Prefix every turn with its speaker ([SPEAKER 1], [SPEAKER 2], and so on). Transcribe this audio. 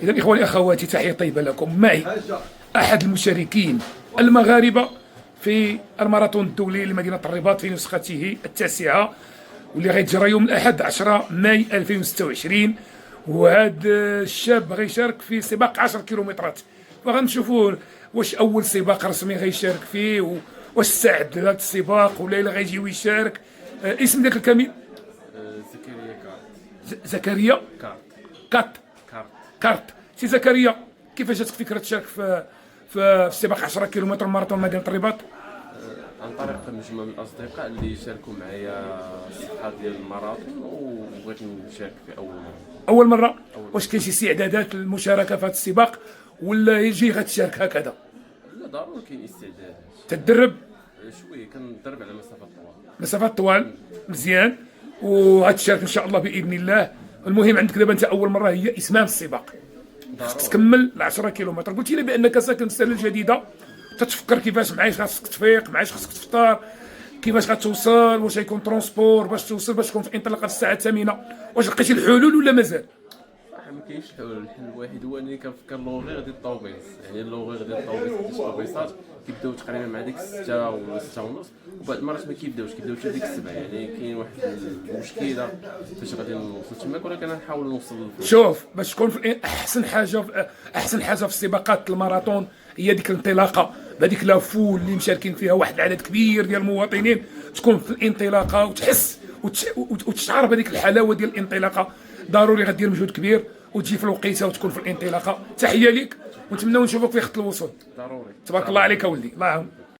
[SPEAKER 1] إذا إخواني أخواتي، تحية طيبة لكم. معي أحد المشاركين المغاربة في الماراثون الدولي لمدينة الرباط في نسخته التاسعة، واللي غيتجرى يوم الأحد 10 ماي 2026. وهذا الشاب غيشارك في سباق 10 كيلومترات، فغنشوفوا واش أول سباق رسمي غيشارك فيه، واش استعد لهذا السباق ولا إلا غيجي ويشارك. اسم ديالك الكامل؟
[SPEAKER 2] زكريا كارت.
[SPEAKER 1] زكريا
[SPEAKER 2] كارت.
[SPEAKER 1] كات
[SPEAKER 2] كارت.
[SPEAKER 1] كارت. سي زكريا، كيفاش جاتك فكره تشارك في سباق 10 كيلومتر ماراثون مدينه الرباط؟
[SPEAKER 2] عن طريق مجموعة من الأصدقاء اللي شاركوا معايا الصفحة ديال الماراثون، وبغيت نشارك في أول مرة.
[SPEAKER 1] اول مره. واش كاين شي استعدادات للمشاركه في هذا السباق، ولا يجي غتشارك هكذا؟
[SPEAKER 2] لا، ضروري كاين استعدادات.
[SPEAKER 1] تدرب
[SPEAKER 2] شوية كندرب على مسافات طوال.
[SPEAKER 1] مسافات طوال، مزيان، وغتشارك ان شاء الله باذن الله. المهم عندك دابا انت اول مره هي اتمام السباق، خاصك تكمل ال 10 كيلومتر. قلت لي بانك ساكن في السنه الجديده، تتفكر كيفاش معايش خاصك تفيق، معايش خاصك تفطر، كيفاش غتوصل، واش غيكون ترونسبور باش توصل، باش تكون في الانطلاقه في الساعه 8. واش لقيتي الحلول ولا مازال؟
[SPEAKER 2] صراحة ما كاينش حلول. الحل الوحيد هو اني كنفكر لوغيغ ديال الطوبيس، يعني اللوغيغ ديال الطوبيس ديال الطوبيسات كيبداو تقريبا مع ديك 6 ولا 6 ونص، وبعض المرات ما كيبداوش حتى ديك 7. يعني كاين واحد المشكله فاش غادي نوصل تماك، ولكن غنحاول نوصل للفوق.
[SPEAKER 1] شوف، باش تكون في احسن حاجه في السباقات الماراثون هي ديك الانطلاقه، بهذيك لافول اللي مشاركين فيها واحد العدد كبير ديال المواطنين، تكون في الانطلاقه وتحس وتشعر بهذيك الحلاوه ديال الانطلاقه. ضروري غدير مجهود كبير وتجي في الوقيته وتكون في الانطلاقه. تحيه ليك، ونتمنى نشوفك في خط الوصول.
[SPEAKER 2] ضروري.
[SPEAKER 1] تبارك الله عليك اولدي، الله يعاون.